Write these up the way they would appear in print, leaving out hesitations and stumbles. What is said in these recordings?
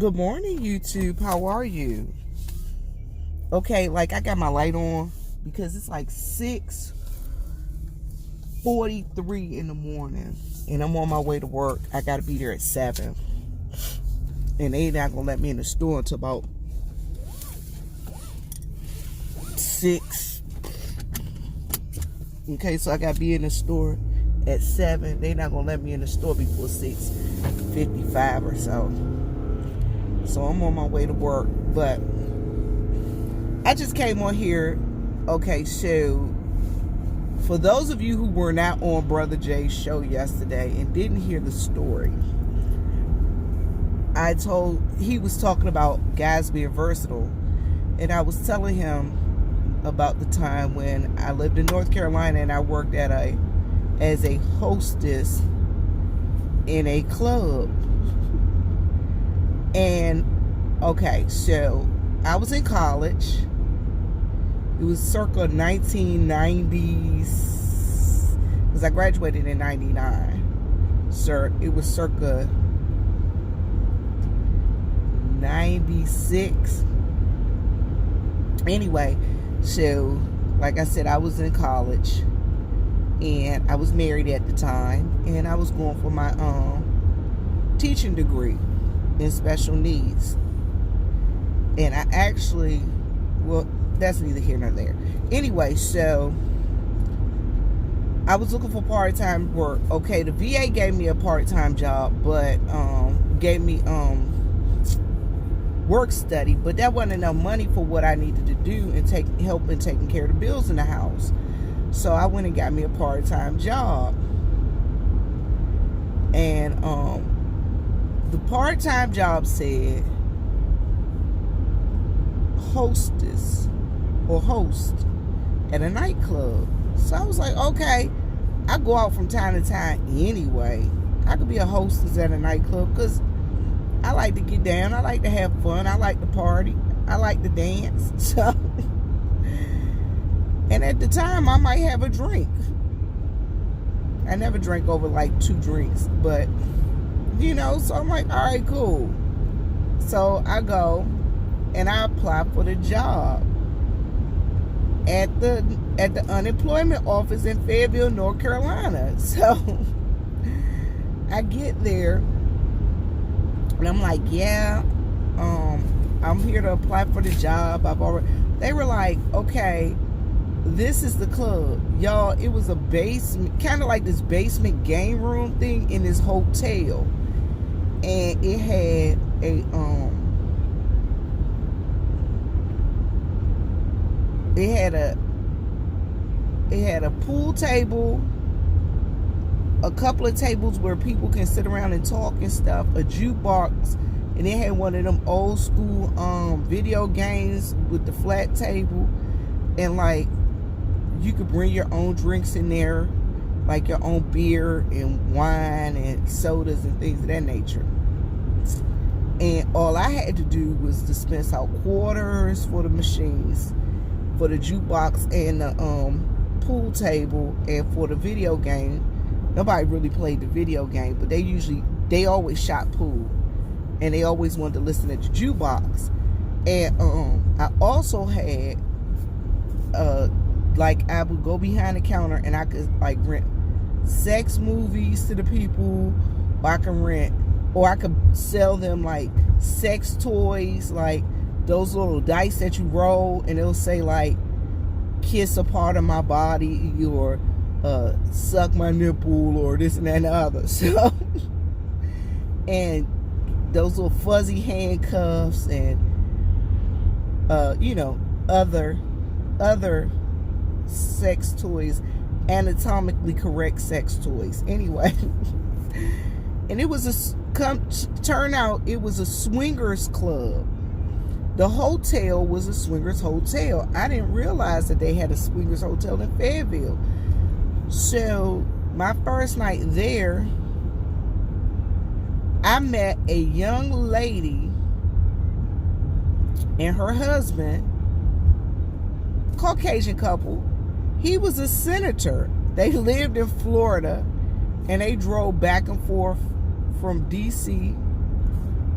Good morning, YouTube. How are you? Okay, like I got my light on because it's like 6:43 in the morning and I'm on my way to work. I gotta be there at 7. And they not gonna let me in the store until about 6. Okay, so I gotta be in the store at 7. They not gonna let me in the store before 6:55 or so. So I'm on my way to work, but I just came on here. Okay, so for those of you who were not on Brother Jay's show yesterday and didn't hear the story, he was talking about guys being versatile, and I was telling him about the time when I lived in North Carolina and I worked as a hostess in a club. And okay, so I was in college. It was circa 1990s, because I graduated in 99. Sir, it was circa 96. Anyway, so like I said, I was in college and I was married at the time, and I was going for my teaching degree in special needs. And I actually, well, that's neither here nor there. Anyway, so I was looking for part-time work. Okay, the VA gave me a part-time job, but gave me work study, but that wasn't enough money for what I needed to do and help in taking care of the bills in the house. So I went and got me a part-time job. And the part-time job said hostess or host at a nightclub. So I was like, okay, I go out from time to time anyway. I could be a hostess at a nightclub because I like to get down. I like to have fun. I like to party. I like to dance. So, and at the time, I might have a drink. I never drank over like 2 drinks, but you know, so I'm like, all right, cool. So I go and I apply for the job at the unemployment office in Fayetteville, North Carolina. So I get there and I'm like, yeah, I'm here to apply for the job. They were like, okay, this is the club. Y'all, it was a basement, kind of like this basement game room thing in this hotel. And it had a pool table, a couple of tables where people can sit around and talk and stuff, a jukebox, and it had one of them old school video games with the flat table, and like you could bring your own drinks in there, like your own beer and wine and sodas and things of that nature. And all I had to do was dispense out quarters for the machines, for the jukebox and the pool table, and for the video game. Nobody really played the video game, but they always shot pool, and they always wanted to listen at the jukebox. And I also had like I would go behind the counter and I could like rent sex movies to the people, or I could sell them like sex toys, like those little dice that you roll and it'll say like kiss a part of my body or suck my nipple or this and that and the other. So and those little fuzzy handcuffs and you know, other sex toys, anatomically correct sex toys. Anyway, and it was turn out it was a swingers club. The hotel was a swingers hotel. I didn't realize that they had a swingers hotel in Fayetteville. So my first night there, I met a young lady and her husband, Caucasian couple. He was a senator. They lived in Florida and they drove back and forth from DC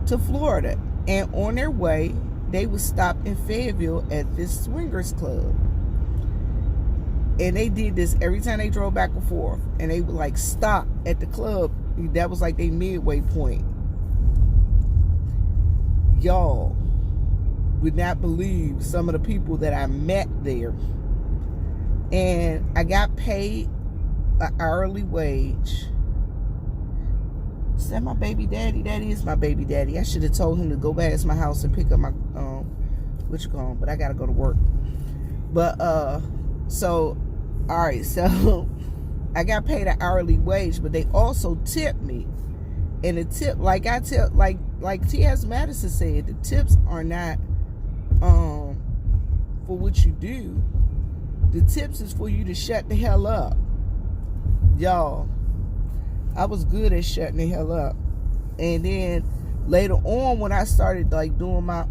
to Florida. And on their way, they would stop in Fayetteville at this swingers club. And they did this every time they drove back and forth. And they would like stop at the club. That was like their midway point. Y'all would not believe some of the people that I met there. And I got paid an hourly wage. Is that my baby daddy? That is my baby daddy. I should have told him to go past my house and pick up my but I gotta go to work. But so all right, so I got paid an hourly wage, but they also tipped me. And the tip, like T.S. Madison said, the tips are not for what you do. The tips is for you to shut the hell up. Y'all, I was good at shutting the hell up. And then later on, when I started like doing my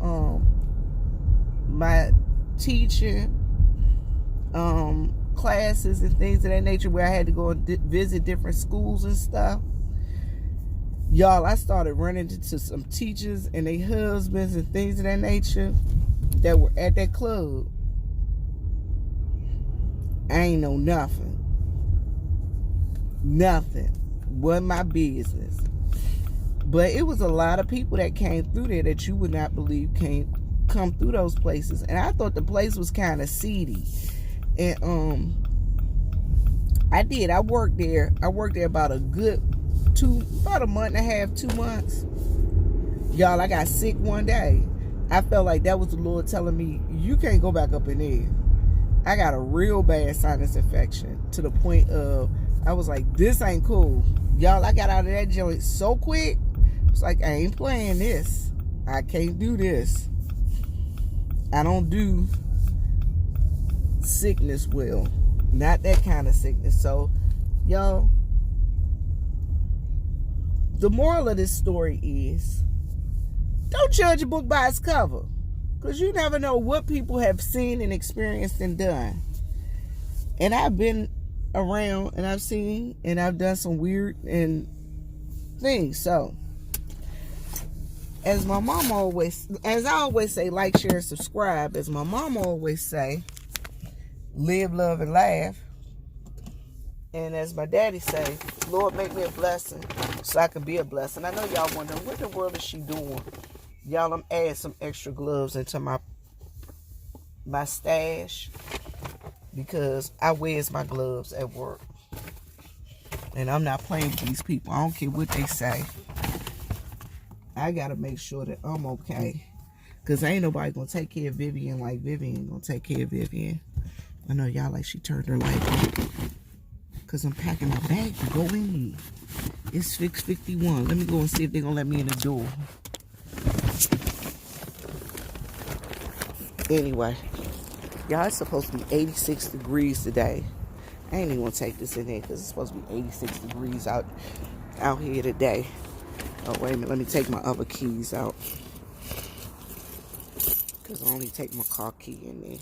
my teaching classes and things of that nature, where I had to go and visit different schools and stuff, y'all, I started running into some teachers and their husbands and things of that nature that were at that club. I ain't know nothing. Nothing. Wasn't my business. But it was a lot of people that came through there that you would not believe come through those places. And I thought the place was kind of seedy. And I worked there. I worked there about about a month and a half, 2 months. Y'all, I got sick one day. I felt like that was the Lord telling me, you can't go back up in there. I got a real bad sinus infection to the point of, I was like, this ain't cool. Y'all, I got out of that joint so quick. It's like, I ain't playing this. I can't do this. I don't do sickness well. Not that kind of sickness. So, y'all, the moral of this story is, don't judge a book by its cover. Because you never know what people have seen and experienced and done. And I've been around and I've seen and I've done some weird things. So, as I always say, like, share, and subscribe. As my mom always say, live, love, and laugh. And as my daddy say, Lord, make me a blessing so I can be a blessing. I know y'all wondering, what in the world is she doing? Y'all, I'm adding some extra gloves into my stash because I wears my gloves at work. And I'm not playing with these people. I don't care what they say. I got to make sure that I'm okay. Because ain't nobody going to take care of Vivian like Vivian going to take care of Vivian. I know y'all like she turned her light on. Because I'm packing my bag to go in here. It's 6:51. Let me go and see if they're going to let me in the door. Anyway, y'all, it's supposed to be 86 degrees today. I ain't even going to take this in there because it's supposed to be 86 degrees out here today. Oh, wait a minute. Let me take my other keys out. Because I only take my car key in there.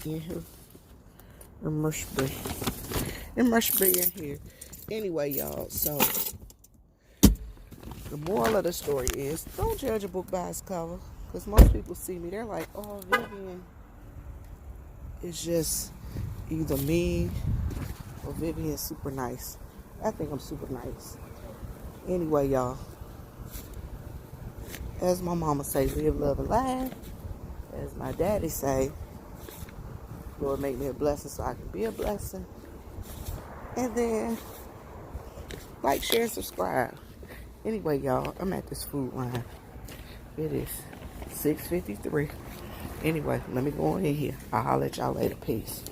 Get here. It must be in here. Anyway, y'all, so the moral of the story is, don't judge a book by its cover. Because most people see me, they're like, oh, Vivian is just either mean or Vivian's super nice. I think I'm super nice. Anyway, y'all, as my mama say, live, love, and laugh. As my daddy say, Lord, make me a blessing so I can be a blessing. And then, like, share, and subscribe. Anyway, y'all, I'm at this food line. It is 6:53. Anyway, let me go in here. I'll holler at y'all later. Peace.